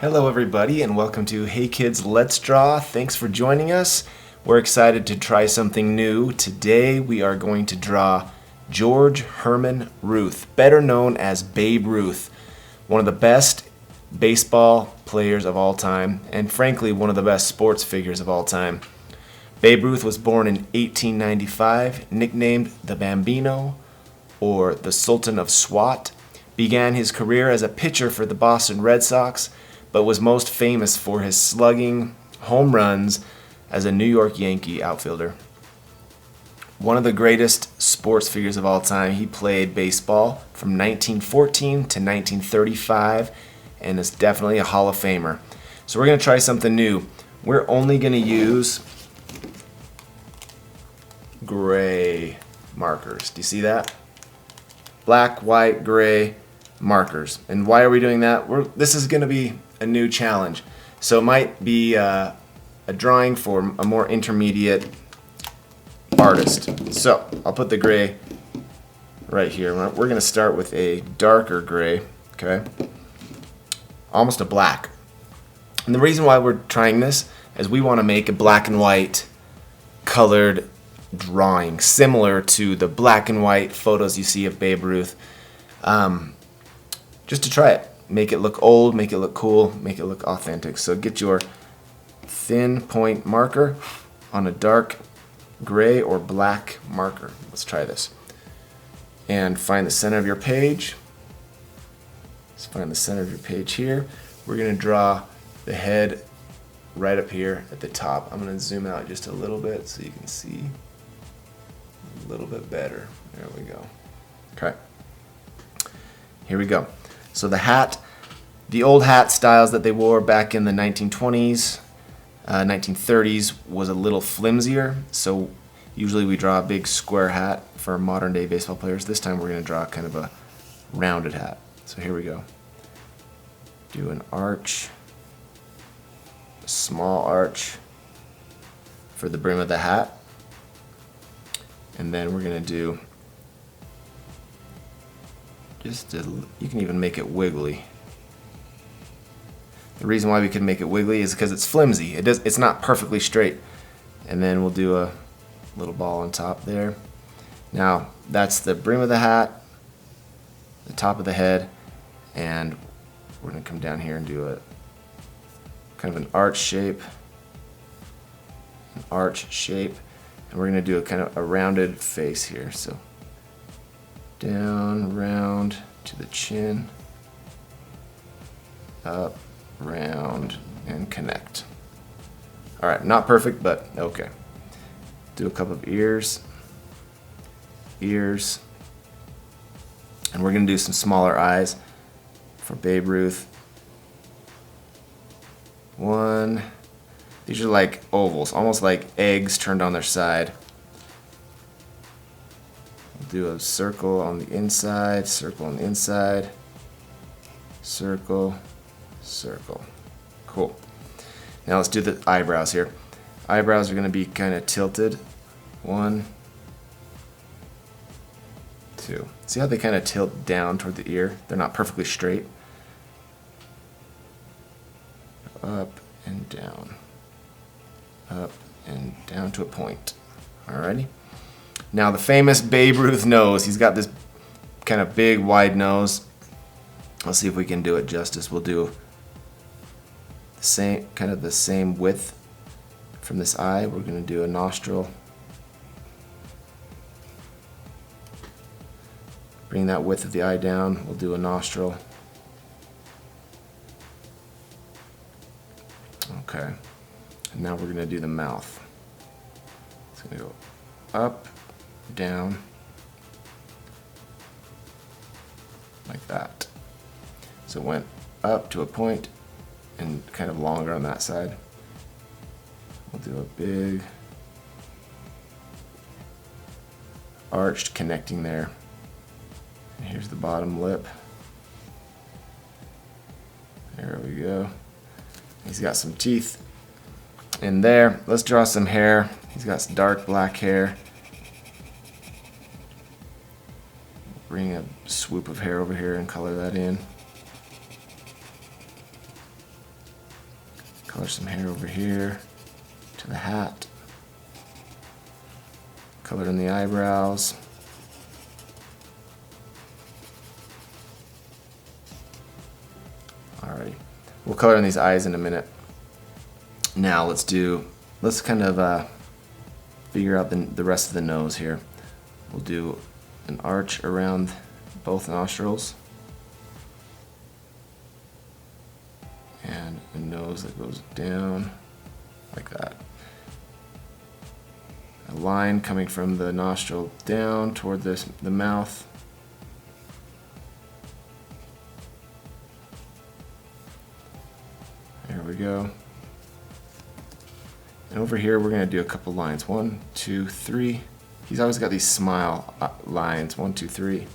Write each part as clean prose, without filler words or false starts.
Hello everybody and welcome to Hey Kids Let's Draw. Thanks for joining us. We're excited to try something new. Today we are going to draw George Herman Ruth, better known as Babe Ruth, one of the best baseball players of all time and frankly one of the best sports figures of all time. Babe Ruth was born in 1895, nicknamed the Bambino or the Sultan of Swat, began his career as a pitcher for the Boston Red Sox, but was most famous for his slugging home runs as a New York Yankee outfielder. One of the greatest sports figures of all time, he played baseball from 1914 to 1935 and is definitely a Hall of Famer. So we're going to try something new. We're only going to use gray markers. Do you see that? Black, white, gray markers. And why are we doing that? This is going to be a new challenge. So it might be a drawing for a more intermediate artist. So I'll put the gray right here. We're going to start with a darker gray, okay? Almost a black. And the reason why we're trying this is we want to make a black and white colored drawing similar to the black and white photos you see of Babe Ruth. Just to try it. Make it look old, make it look cool, make it look authentic. So get your thin point marker on a dark gray or black marker. Let's try this. And find the center of your page. Let's find the center of your page here. We're going to draw the head right up here at the top. I'm going to zoom out just a little bit so you can see a little bit better. There we go. Okay. Here we go. So the hat, the old hat styles that they wore back in the 1920s, 1930s was a little flimsier. So usually we draw a big square hat for modern day baseball players. This time we're going to draw kind of a rounded hat. So here we go. Do an arch, a small arch for the brim of the hat. And then we're going to do you can even make it wiggly. The reason why we can make it wiggly is because it's flimsy. It's not perfectly straight. And then we'll do a little ball on top there. Now that's the brim of the hat, the top of the head, and we're going to come down here and do a kind of an arch shape, and we're going to do a kind of a rounded face here. So down, round to the chin, up, round, and connect. All right, not perfect, but okay. Do a couple of ears, and we're gonna do some smaller eyes for Babe Ruth. One, these are like ovals, almost like eggs turned on their side. Do a circle on the inside, circle on the inside, circle, circle. Cool. Now let's do the eyebrows here. Eyebrows are going to be kind of tilted. 1, 2. See how they kind of tilt down toward the ear? They're not perfectly straight. Up and down. Up and down to a point. Alrighty. Now the famous Babe Ruth nose, he's got this kind of big wide nose. Let's see if we can do it justice. We'll do the same width from this eye. We're going to do a nostril. Bring that width of the eye down. We'll do a nostril. Okay. And now we're going to do the mouth. It's going to go up, down, like that. So it went up to a point and kind of longer on that side. We'll do a big arched connecting there. And here's the bottom lip. There we go. He's got some teeth in there. Let's draw some hair. He's got some dark black hair. Bring a swoop of hair over here and color that in. Color some hair over here to the hat. Color in the eyebrows. Alrighty. We'll color in these eyes in a minute. Now let's kind of figure out the rest of the nose here. We'll do an arch around both nostrils. And a nose that goes down like that. A line coming from the nostril down toward the mouth. There we go. And over here we're going to do a couple lines. 1, 2, 3. He's always got these smile lines. 1, 2, 3.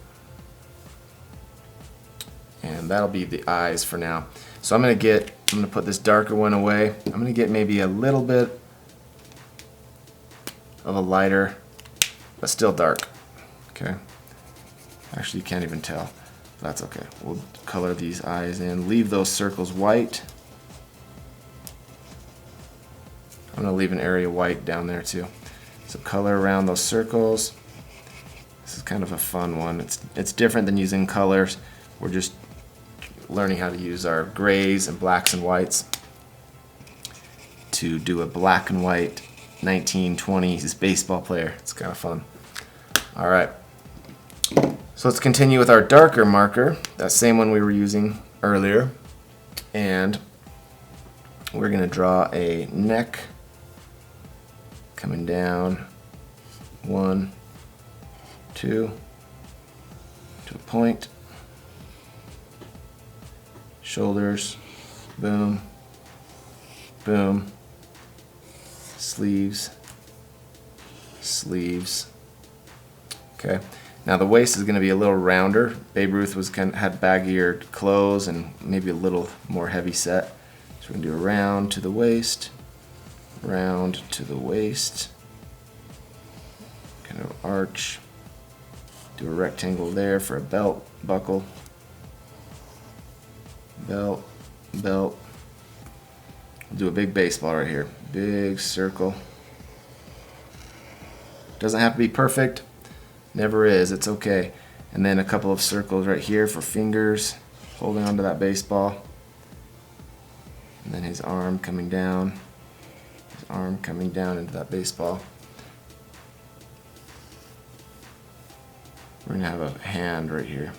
And that'll be the eyes for now. So I'm going to put this darker one away. I'm going to get maybe a little bit of a lighter, but still dark. Okay. Actually, you can't even tell. That's okay. We'll color these eyes in. Leave those circles white. I'm going to leave an area white down there too. So color around those circles. This is kind of a fun one. It's different than using colors. We're just learning how to use our grays and blacks and whites to do a black and white 1920s baseball player. It's kind of fun. All right. So let's continue with our darker marker, that same one we were using earlier. And we're going to draw a neck coming down. 1, 2, to a point. Shoulders, boom, boom. Sleeves, sleeves. Okay. Now the waist is going to be a little rounder. Babe Ruth had baggier clothes and maybe a little more heavy set. So we're going to do a round to the waist, round to the waist, kind of arch. Do a rectangle there for a belt buckle. Belt, belt. We'll do a big baseball right here. Big circle. Doesn't have to be perfect. Never is. It's okay. And then a couple of circles right here for fingers holding onto that baseball. And then his arm coming down. His arm coming down into that baseball. We're going to have a hand right here.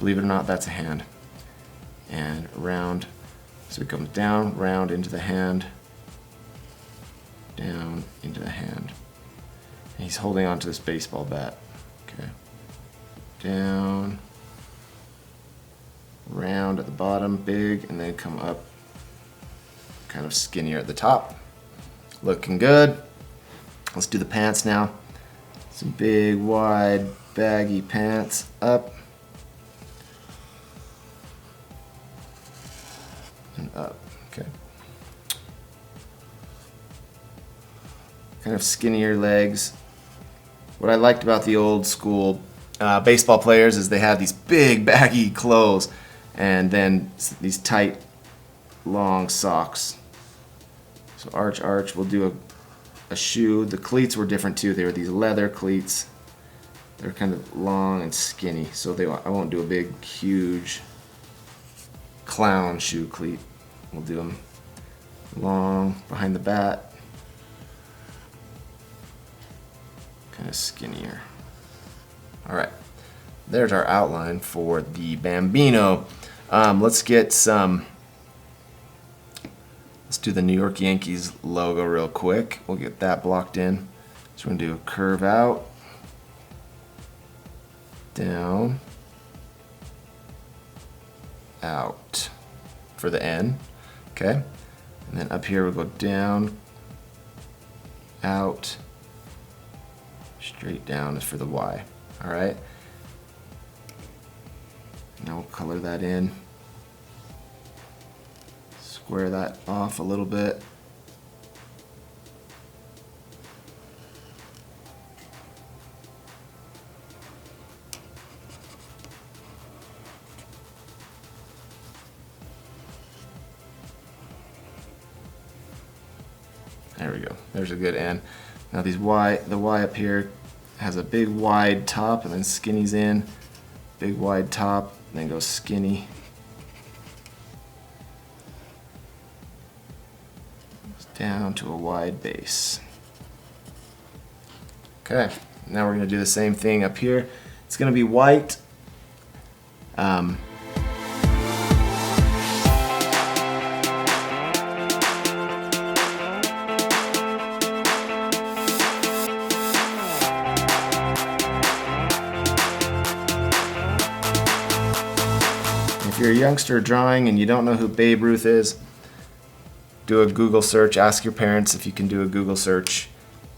Believe it or not, that's a hand. And round, so it comes down, round into the hand, down into the hand. And he's holding onto this baseball bat. Okay. Down, round at the bottom, big, and then come up, kind of skinnier at the top. Looking good. Let's do the pants now. Some big, wide, baggy pants up. And up, okay. Kind of skinnier legs. What I liked about the old school baseball players is they had these big baggy clothes and then these tight long socks. So arch, arch, we'll do a shoe. The cleats were different too. They were these leather cleats. They're kind of long and skinny, so I won't do a big, huge clown shoe cleat. We'll do them long behind the bat, kind of skinnier. All right, there's our outline for the Bambino. Let's do the New York Yankees logo real quick. We'll get that blocked in. So we're gonna do a curve out, down, out for the N, okay? And then up here we'll go down, out, straight down is for the Y, all right? Now we'll color that in, square that off a little bit. There we go. There's a good N. Now the Y up here has a big wide top and then skinny's in. Big wide top, and then goes skinny. Down to a wide base. Okay, now we're going to do the same thing up here. It's going to be white. If you're a youngster drawing and you don't know who Babe Ruth is, do a Google search. Ask your parents if you can do a Google search,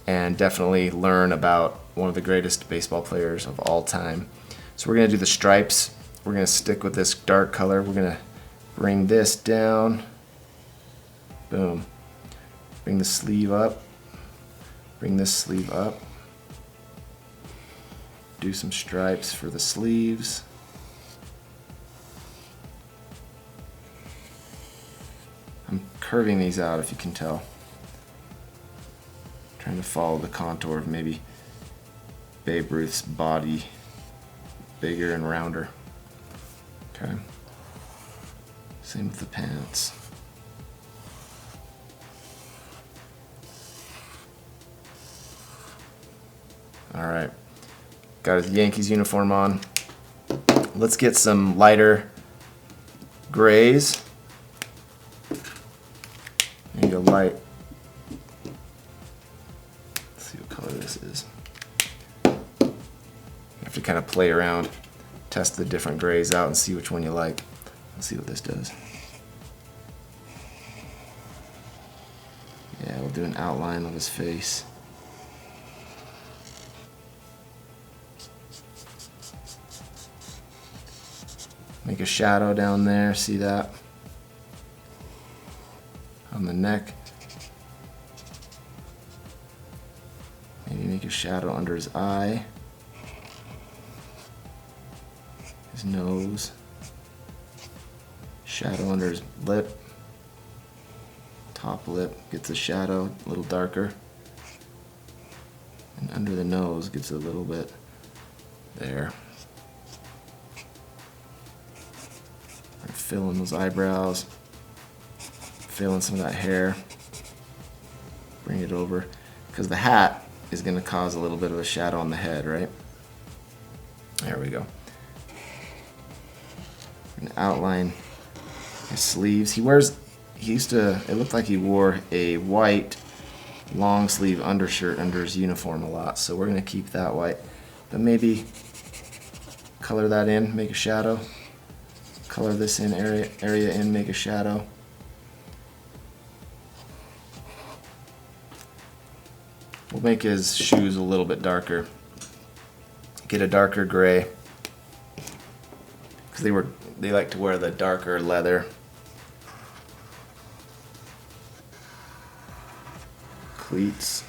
and definitely learn about one of the greatest baseball players of all time. So we're going to do the stripes. We're going to stick with this dark color. We're going to bring this down. Boom. Bring the sleeve up. Bring this sleeve up. Do some stripes for the sleeves. I'm curving these out, if you can tell. Trying to follow the contour of maybe Babe Ruth's body, bigger and rounder. Okay. Same with the pants. All right. Got his Yankees uniform on. Let's get some lighter grays. Maybe a light. Let's see what color this is. You have to kind of play around, test the different grays out and see which one you like. Let's see what this does. Yeah, we'll do an outline of his face. Make a shadow down there, see that? On the neck. Maybe make a shadow under his eye, his nose, shadow under his lip, top lip gets a shadow a little darker, and under the nose gets a little bit there. And fill in those eyebrows. Fill in some of that hair, bring it over, because the hat is going to cause a little bit of a shadow on the head, right? There we go. And outline his sleeves. It looked like he wore a white long sleeve undershirt under his uniform a lot, so we're going to keep that white, but maybe color that in, make a shadow, color this in area in, make a shadow. We'll make his shoes a little bit darker. Get a darker gray, because they like to wear the darker leather. Cleats.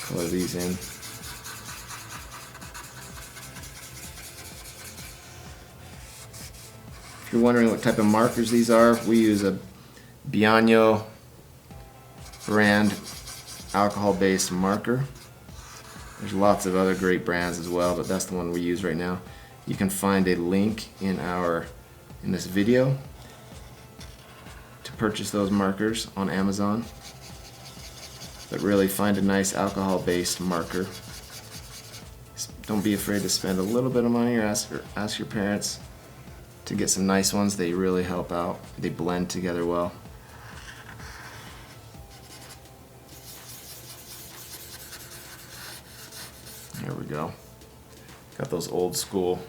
Color these in. If you're wondering what type of markers these are, we use a Bianco brand alcohol-based marker. There's lots of other great brands as well, but that's the one we use right now. You can find a link in this video to purchase those markers on Amazon. But really find a nice alcohol-based marker. Don't be afraid to spend a little bit of money, or ask your parents to get some nice ones. They really help out. They blend together well. There we go. Got those old school.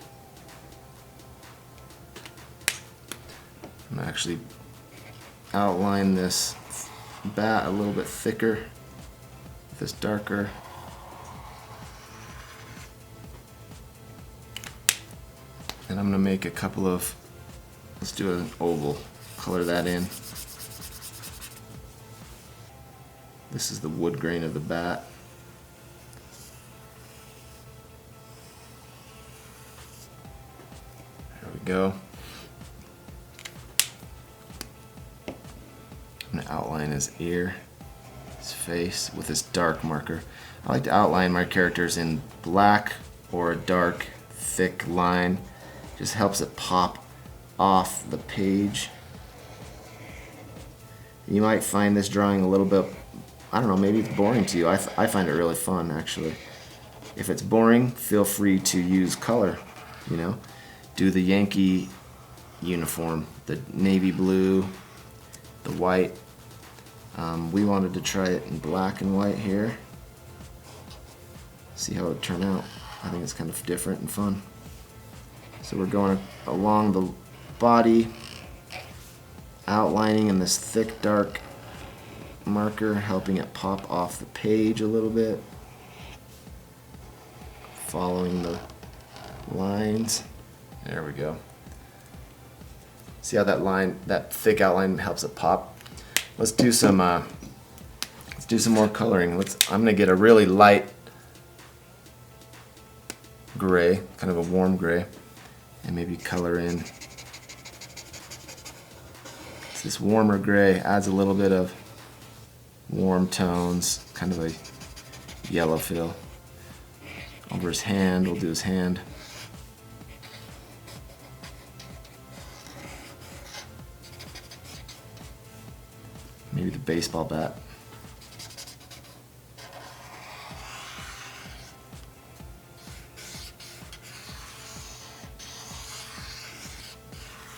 I'm gonna actually outline this bat a little bit thicker, this darker. And I'm gonna make a couple of, let's do an oval, color that in. This is the wood grain of the bat. There we go. outline his ear, his face with this dark marker. I like to outline my characters in black or a dark, thick line. Just helps it pop off the page. You might find this drawing a little bit, I don't know, maybe it's boring to you. I find it really fun, actually. If it's boring, feel free to use color, you know. Do the Yankee uniform, the navy blue, the white. We wanted to try it in black and white here. See how it would turn out. I think it's kind of different and fun. So we're going along the body, outlining in this thick, dark marker, helping it pop off the page a little bit. Following the lines. There we go. See how that line, that thick outline helps it pop? Let's do some more coloring. I'm gonna get a really light gray, kind of a warm gray, and maybe color in. This warmer gray adds a little bit of warm tones, kind of a yellow feel. Over his hand, we'll do his hand. Maybe the baseball bat.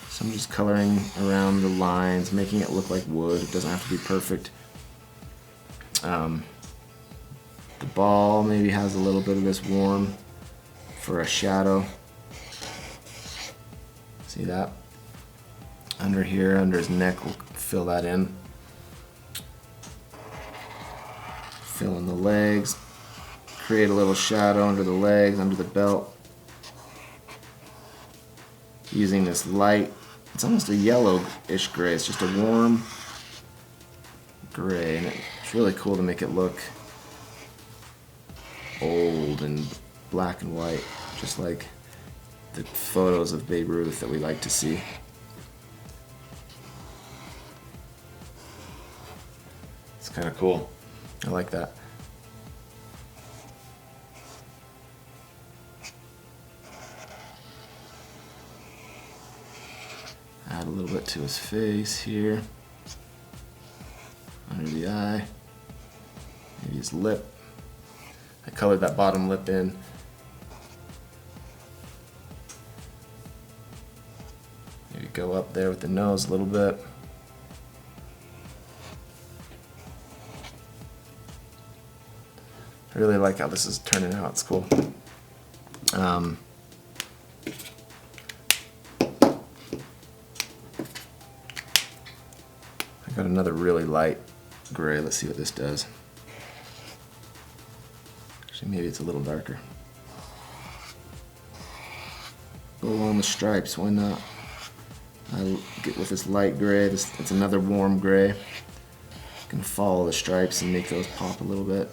So I'm just coloring around the lines, making it look like wood. It doesn't have to be perfect. The ball maybe has a little bit of this warm for a shadow. See that? Under here, under his neck, we'll fill that in. Fill in the legs. Create a little shadow under the legs, under the belt. Using this light, it's almost a yellowish gray. It's just a warm gray, and it's really cool to make it look old and black and white, just like the photos of Babe Ruth that we like to see. It's kind of cool. I like that. Add a little bit to his face here, under the eye, maybe his lip. I colored that bottom lip in. Maybe go up there with the nose a little bit. I really like how this is turning out. It's cool. I got another really light gray. Let's see what this does. Actually, maybe it's a little darker. Go along the stripes, why not? I get with this light gray. It's another warm gray. Can follow the stripes and make those pop a little bit.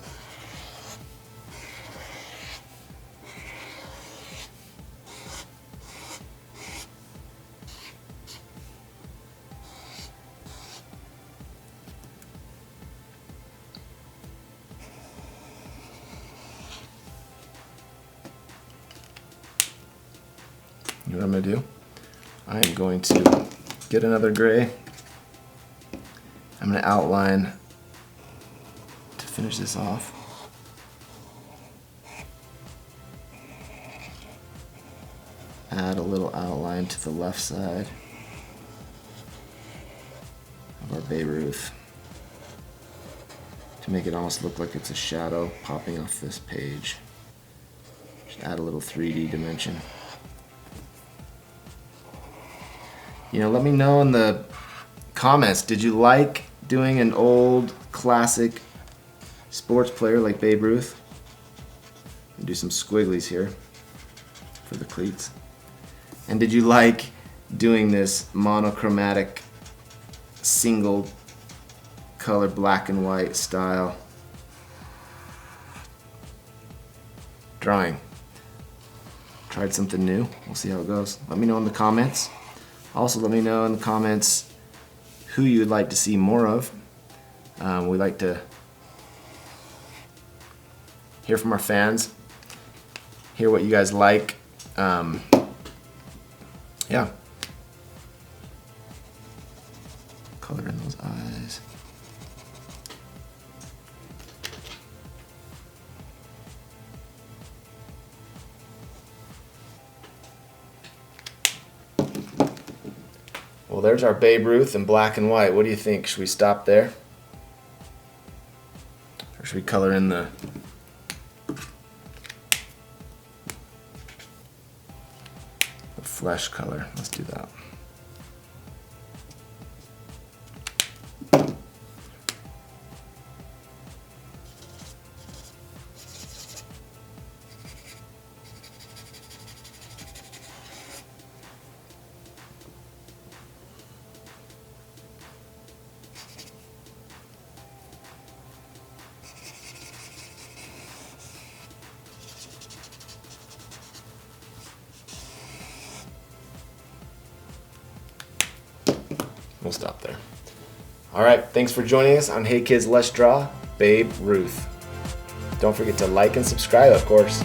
You know what I'm going to do? I am going to get another gray. I'm going to outline to finish this off. Add a little outline to the left side of our Babe Ruth to make it almost look like it's a shadow popping off this page. Just add a little 3D dimension. You know, let me know in the comments, did you like doing an old classic sports player like Babe Ruth? And do some squigglies here for the cleats. And did you like doing this monochromatic single color black and white style drawing? Tried something new. We'll see how it goes. Let me know in the comments. Also, let me know in the comments who you would like to see more of. We like to hear from our fans, hear what you guys like. Yeah. Color in those eyes. Well, there's our Babe Ruth in black and white. What do you think? Should we stop there? Or should we color in the flesh color? Let's do that. We'll stop there. All right, thanks for joining us on Hey Kids, Let's Draw, Babe Ruth. Don't forget to like and subscribe, of course.